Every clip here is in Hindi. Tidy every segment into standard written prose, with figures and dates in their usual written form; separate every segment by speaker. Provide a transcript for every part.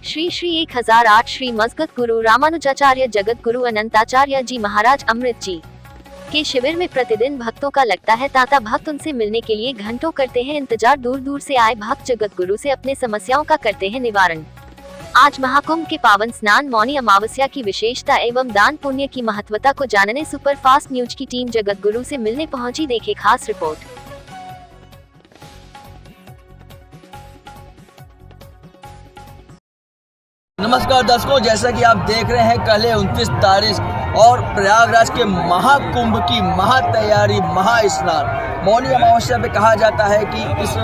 Speaker 1: श्री श्री 1008 श्री मस्कत गुरु रामानुजाचार्य जगत गुरु अनंताचार्य जी महाराज अमृत जी के शिविर में प्रतिदिन भक्तों का लगता है तांता। भक्त उनसे मिलने के लिए घंटों करते हैं इंतजार। दूर दूर से आए भक्त जगत गुरु से अपने समस्याओं का करते हैं निवारण। आज महाकुंभ के पावन स्नान मौनी अमावस्या की विशेषता एवं दान पुण्य की महत्वता को जानने सुपर फास्ट न्यूज की टीम जगत गुरु से मिलने पहुंची। देखे खास रिपोर्ट।
Speaker 2: नमस्कार दर्शकों, जैसा कि आप देख रहे हैं कल है 29 तारीख और प्रयागराज के महाकुंभ की महातैयारी महास्नान मौनी अमावस्या पे कहा जाता है कि इस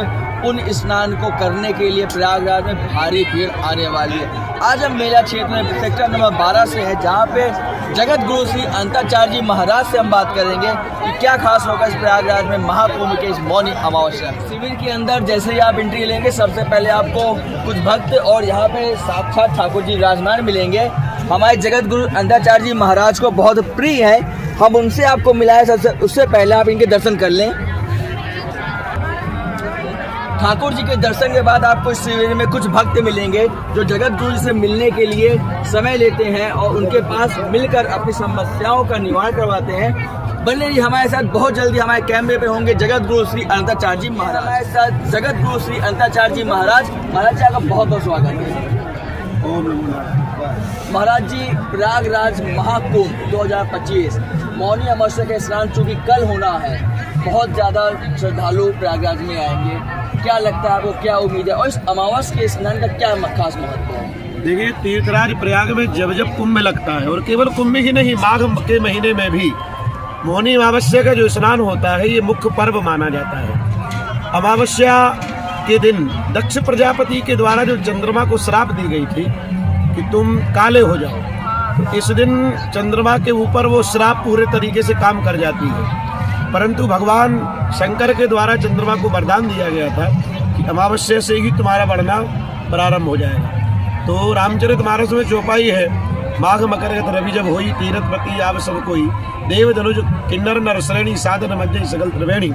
Speaker 2: पुण्य स्नान को करने के लिए प्रयागराज में भारी भीड़ आने वाली है। आज हम मेला क्षेत्र में सेक्टर नंबर 12 से है, जहां पे जगत गुरु श्री अनंताचार्य जी महाराज से हम बात करेंगे कि क्या खास होगा इस प्रयागराज में महाकुंभ के इस मौनी अमावस्या। शिविर के अंदर जैसे ही आप एंट्री लेंगे सबसे पहले आपको कुछ भक्त और यहाँ पे साक्षात ठाकुर जी विराजमान मिलेंगे। हमारे जगत गुरु अनंताचार्य जी महाराज को बहुत प्रिय है, हम उनसे आपको मिलाए। उससे पहले आप इनके दर्शन कर लें। ठाकुर जी के दर्शन के बाद आपको इस शिविर में कुछ भक्त मिलेंगे जो जगत गुरु से मिलने के लिए समय लेते हैं और उनके पास मिलकर अपनी समस्याओं का निवारण करवाते हैं। बने रहिए हमारे साथ, बहुत जल्दी हमारे कैमरे पे होंगे जगत गुरु श्री अनंताचार्य जी महाराज। हमारे साथ जगत गुरु श्री अनंताचार्य जी महाराज। महाराज जी, आपका बहुत बहुत स्वागत है। महाराज जी, प्रयागराज महाकुंभ 2025 मौनी अमावस्या का स्नान चूंकि कल होना है, बहुत ज़्यादा श्रद्धालु प्रयागराज में आएंगे। क्या लगता है आपको, क्या उम्मीद है और इस अमावस्या के स्नान का क्या खास महत्व है?
Speaker 3: देखिए, तीर्थराज प्रयाग में जब जब कुंभ लगता है, और केवल कुंभ ही नहीं, माघ के महीने में भी मौनी अमावस्या का जो स्नान होता है ये मुख्य पर्व माना जाता है। अमावस्या के दिन दक्ष प्रजापति के द्वारा जो चंद्रमा को श्राप दी गई थी कि तुम काले हो जाओ, तो इस दिन चंद्रमा के ऊपर वो श्राप पूरे तरीके से काम कर जाती है। परंतु भगवान शंकर के द्वारा चंद्रमा को वरदान दिया गया था कि अमावस्या से ही तुम्हारा बढ़ना प्रारंभ हो जाएगा। तो रामचरितमानस में चौपाई है, माघ मकर रवि जब होई तीरथपति आव सब कोई, देव धनुज किन्नर नर श्रेणी साधन मध्य सकल त्रिवेणी।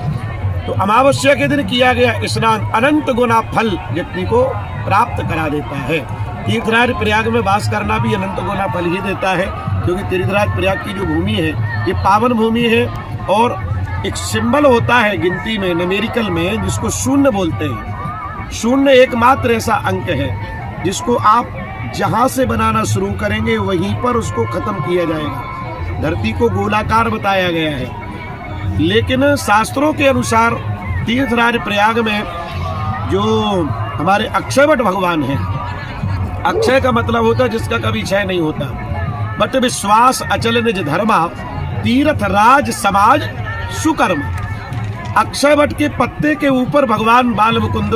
Speaker 3: तो अमावस्या के दिन किया गया स्नान अनंत गुना फल व्यक्ति को प्राप्त करा देता है। तीर्थराज प्रयाग में वास करना भी अनंत गुना फल ही देता है, क्योंकि तीर्थराज प्रयाग की जो भूमि है ये पावन भूमि है और एक सिंबल होता है गिनती में, न्यूमेरिकल में, जिसको शून्य बोलते हैं। शून्य एकमात्र ऐसा अंक है जिसको आप जहां से बनाना शुरू करेंगे वहीं पर उसको खत्म किया जाएगा। धरती को गोलाकार बताया गया है, लेकिन शास्त्रों के अनुसार तीर्थराज प्रयाग में जो हमारे अक्षयवट भगवान हैं, अक्षय का मतलब होता है जिसका कभी क्षय नहीं होता, बट विश्वास अचल निज धर्मा तीर्थराज समाज सुकर्म। अक्षय वट के पत्ते के ऊपर भगवान बाल मुकुंद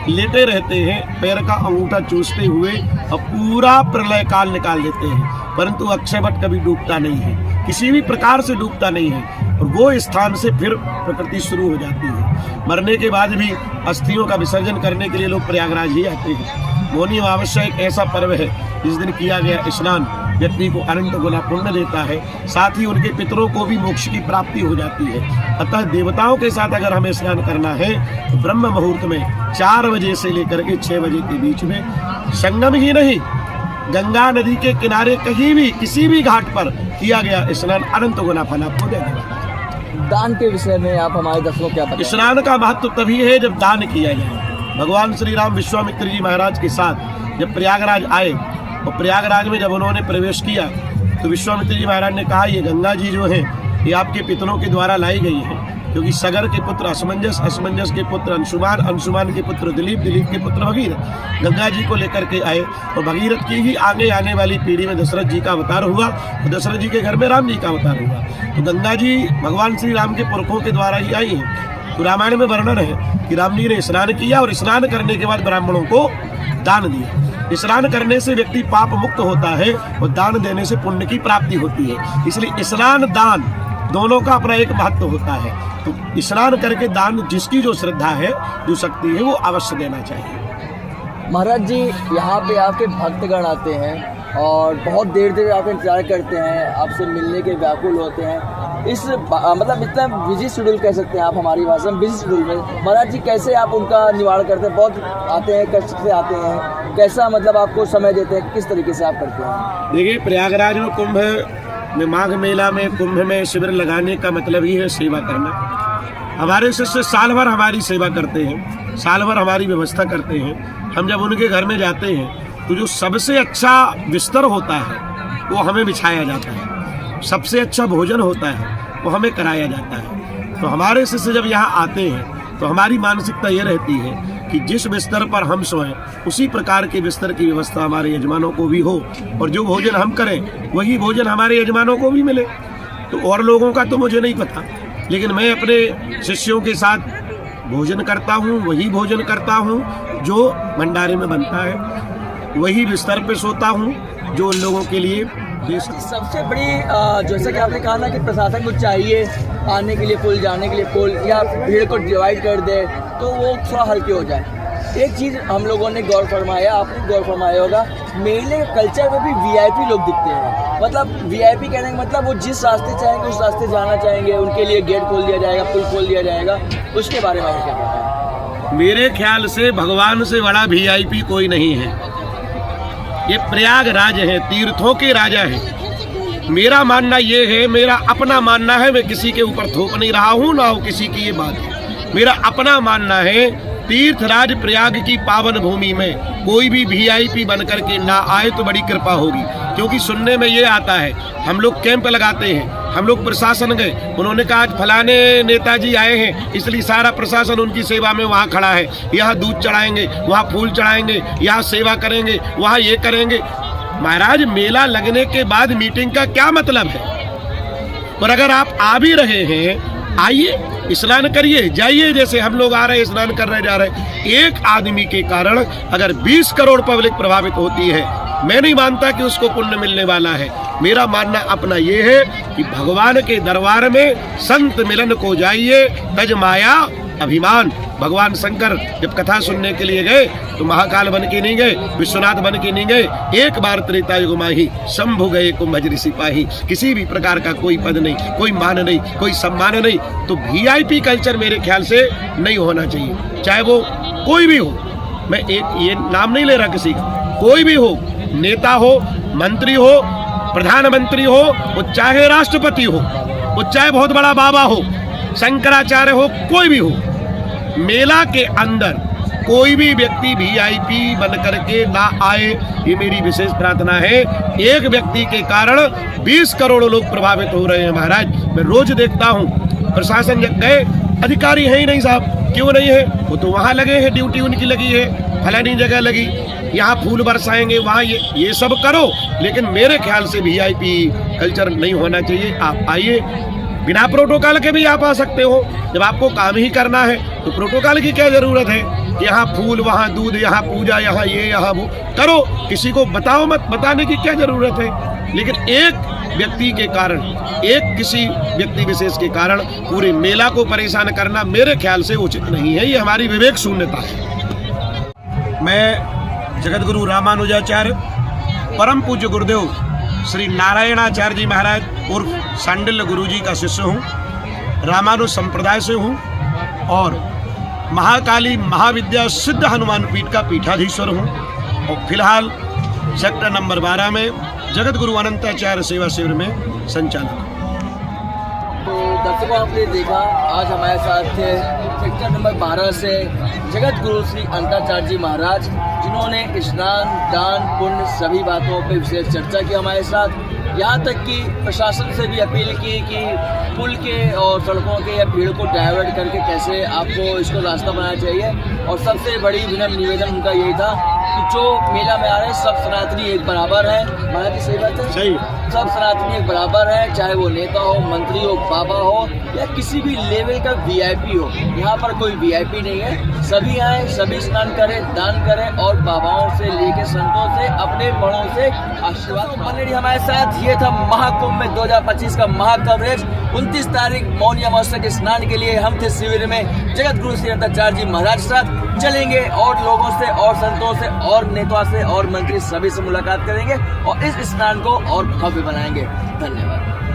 Speaker 3: लेटे रहते हैं, पैर का अंगूठा चूसते हुए और पूरा प्रलय काल निकाल देते हैं। परंतु अक्षय वट कभी डूबता नहीं है, किसी भी प्रकार से डूबता नहीं है, और वो स्थान से फिर प्रकृति शुरू हो जाती है। मरने के बाद भी अस्थियों का विसर्जन करने के लिए लोग प्रयागराज ही आते हैं। मौनी अमावस्या एक ऐसा पर्व है जिस दिन किया गया स्नान व्यक्ति को अनंत गुना पुण्य देता है, साथ ही उनके पितरों को भी मोक्ष की प्राप्ति हो जाती है। अतः देवताओं के साथ अगर हमें स्नान करना है तो ब्रह्म मुहूर्त में 4 बजे से लेकर के 6 बजे के बीच में, संगम ही नहीं, गंगा नदी के किनारे कहीं भी किसी भी घाट पर किया गया स्नान अनंत गुना फल आपको देने वाला है।
Speaker 2: दान के विषय में आप हमारे दर्शकों को क्या बताएं?
Speaker 3: स्नान का महत्व तभी है जब दान किया जाए। भगवान श्री राम विश्वामित्र जी महाराज के साथ जब प्रयागराज आए और प्रयागराज में जब उन्होंने प्रवेश किया तो विश्वामित्र जी महाराज ने कहा, ये गंगा जी जो है ये आपके पितरों के द्वारा लाई गई है, क्योंकि सगर के पुत्र असमंजस, असमंजस के पुत्र अंशुमान, अंशुमान के पुत्र दिलीप, दिलीप के पुत्र भगीरथ गंगा जी को लेकर के आए। और भगीरथ की ही आगे आने वाली पीढ़ी में दशरथ जी का अवतार हुआ और दशरथ जी के घर में राम जी का अवतार हुआ। तो गंगा जी भगवान श्री राम के पुरखों के द्वारा ही आई है। तो रामायण में वर्णन है कि राम जी ने स्नान किया और स्नान करने के बाद ब्राह्मणों को दान दिया। स्नान करने से व्यक्ति पाप मुक्त होता है और दान देने से पुण्य की प्राप्ति होती है। इसलिए स्नान दान दोनों का अपना एक महत्व होता है। तो स्नान करके दान जिसकी जो श्रद्धा है, जो शक्ति है, वो अवश्य देना चाहिए।
Speaker 2: महाराज जी, यहाँ पे आपके भक्तगण आते हैं और बहुत देर देर आपका इंतजार करते हैं, आपसे मिलने के व्याकुल होते हैं। इस मतलब इतना बिजी शेड्यूल कह सकते हैं आप हमारी भाषा में, बिजी शेड्यूल में महाराज जी कैसे आप उनका निवारण करते हैं? बहुत आते हैं, कष्ट से आते हैं, कैसा मतलब आपको समय देते हैं, किस तरीके से आप करते हैं?
Speaker 3: देखिए, प्रयागराज में कुंभ में, माघ मेला में, कुंभ में शिविर लगाने का मतलब ही है सेवा करना। हमारे शिष्य साल भर हमारी सेवा करते हैं, साल भर हमारी व्यवस्था करते हैं। हम जब उनके घर में जाते हैं तो जो सबसे अच्छा बिस्तर होता है वो हमें बिछाया जाता है, सबसे अच्छा भोजन होता है वो हमें कराया जाता है। तो हमारे शिष्य जब यहाँ आते हैं तो हमारी मानसिकता ये रहती है कि जिस बिस्तर पर हम सोएं उसी प्रकार के बिस्तर की व्यवस्था हमारे यजमानों को भी हो, और जो भोजन हम करें वही भोजन हमारे यजमानों को भी मिले। तो और लोगों का तो मुझे नहीं पता, लेकिन मैं अपने शिष्यों के साथ भोजन करता हूँ, वही भोजन करता हूँ जो भंडारे में बनता है, वही बिस्तर पे सोता हूँ जो उन लोगों के लिए
Speaker 2: सबसे बड़ी जैसा कि आपने कहा ना कि प्रशासन को चाहिए आने के लिए पुल, जाने के लिए पुल, या भीड़ को डिवाइड कर दे तो वो थोड़ा हल्के हो जाए। एक चीज़ हम लोगों ने गौर फरमाया, आपने गौर फरमाया होगा, मेले के कल्चर में भी वीआईपी लोग दिखते हैं। मतलब वीआईपी कहने का मतलब वो जिस रास्ते चाहेंगे उस रास्ते जाना चाहेंगे, उनके लिए गेट खोल दिया जाएगा, पुल खोल दिया जाएगा। उसके बारे में क्या कहते हैं?
Speaker 3: मेरे ख्याल से भगवान से बड़ा वीआईपी कोई नहीं है। ये प्रयागराज है, तीर्थों के राजा है। मेरा मानना ये है, मेरा अपना मानना है, मैं किसी के ऊपर थोप नहीं रहा हूँ, ना हो किसी की ये बात है। मेरा अपना मानना है, तीर्थराज प्रयाग की पावन भूमि में कोई भी वीआईपी बन करके ना आए तो बड़ी कृपा होगी। क्योंकि सुनने में ये आता है, हम लोग कैंप लगाते हैं, हम लोग प्रशासन गए, उन्होंने कहा आज फलाने नेताजी आए हैं इसलिए सारा प्रशासन उनकी सेवा में वहाँ खड़ा है, यहाँ दूध चढ़ाएंगे, वहाँ फूल चढ़ाएंगे, यहाँ सेवा करेंगे, वहाँ ये करेंगे। महाराज, मेला लगने के बाद मीटिंग का क्या मतलब है? और अगर आप आ भी रहे हैं, आइए स्नान करिए, जाइए, जैसे हम लोग आ रहे हैं स्नान करने जा रहे हैं। एक आदमी के कारण अगर 20 करोड़ पब्लिक प्रभावित होती है, मैं नहीं मानता कि उसको पुण्य मिलने वाला है। मेरा मानना अपना ये है कि भगवान के दरबार में संत मिलन को जाइए, तज माया अभिमान। भगवान शंकर जब कथा सुनने के लिए गए तो महाकाल बन के नहीं गए, विश्वनाथ बन के नहीं गए, एक बार त्रेता युग माही शंभु गए कुंभज ऋषि पाही। किसी भी प्रकार का कोई पद नहीं, कोई मान नहीं, कोई सम्मान नहीं। तो वीआईपी कल्चर मेरे ख्याल से नहीं होना चाहिए, चाहे वो कोई भी हो। मैं एक ये नाम नहीं ले रहा किसी का, कोई भी हो, नेता हो, मंत्री हो, प्रधानमंत्री हो, वो चाहे राष्ट्रपति हो, वो चाहे बहुत बड़ा बाबा हो, शंकराचार्य हो, कोई भी हो, मेला के अंदर कोई भी व्यक्ति वीआईपी बन करके ना आए, ये मेरी विशेष प्रार्थना है। एक व्यक्ति के कारण 20 करोड़ लोग प्रभावित हो रहे हैं। महाराज, मैं रोज देखता हूँ प्रशासन जब गए, अधिकारी है ही नहीं साहब। क्यों नहीं है? वो तो वहाँ लगे हैं, ड्यूटी उनकी लगी है, फलानी जगह लगी, यहाँ फूल बरसाएंगे, वहाँ ये सब करो। लेकिन मेरे ख्याल से वीआईपी कल्चर नहीं होना चाहिए। आप आइए, बिना प्रोटोकॉल के भी आप आ सकते हो। जब आपको काम ही करना है तो प्रोटोकॉल की क्या जरूरत है? यहाँ फूल, वहाँ दूध, यहाँ पूजा, यहाँ ये, यहाँ वो करो, किसी को बताओ मत, बताने की क्या जरूरत है? लेकिन एक व्यक्ति के कारण, एक किसी व्यक्ति विशेष के कारण पूरे मेला को परेशान करना मेरे ख्याल से उचित नहीं है। ये हमारी विवेक शून्यता है। मैं जगत गुरु रामानुजाचार्य परम पूज्य गुरुदेव श्री नारायणाचार्य जी महाराज उर्फ सांडिल्य गुरु जी का शिष्य हूँ, रामानुज संप्रदाय से हूँ और महाकाली महाविद्या सिद्ध हनुमान पीठ का पीठाधीश्वर हूँ। और फिलहाल सेक्टर नंबर 12 में जगत गुरु अनंताचार्य सेवा शिविर में संचालक हूँ।
Speaker 2: तो दर्शकों, आपने देखा आज हमारे साथ थे सेक्टर नंबर 12 से जगत गुरु श्री अनंताचार्य जी महाराज, जिन्होंने स्नान, दान, पुण्य सभी बातों पर विशेष चर्चा की हमारे साथ। यहाँ तक कि प्रशासन से भी अपील की कि पुल के और सड़कों के या भीड़ को डाइवर्ट करके कैसे आपको इसको रास्ता बनाना चाहिए। और सबसे बड़ी विनम्र निवेदन उनका यही था कि जो मेला में आ रहे हैं सब सनातनी एक बराबर है। महाराज की सही बात है,
Speaker 3: सही,
Speaker 2: सब सनातनी एक बराबर है, चाहे वो नेता हो, मंत्री हो, बाबा हो या किसी भी लेवल का वीआईपी हो। यहाँ पर कोई वीआईपी नहीं है, सभी आए, सभी स्नान करें, दान करें और बाबाओं से लेके संतों से, अपने बड़ों से आशीर्वाद बने रही हमारे साथ। ये था महाकुंभ में 2025 का महा कवरेज। 29 तारीख मौनी अमावस्या के स्नान के लिए हम थे शिविर में जगत गुरु श्री अनंताचार्य जी महाराज के साथ। चलेंगे और लोगों से और संतों से और नेताओं से और मंत्री सभी से मुलाकात करेंगे और इस स्नान को और भव्य बनाएंगे। धन्यवाद।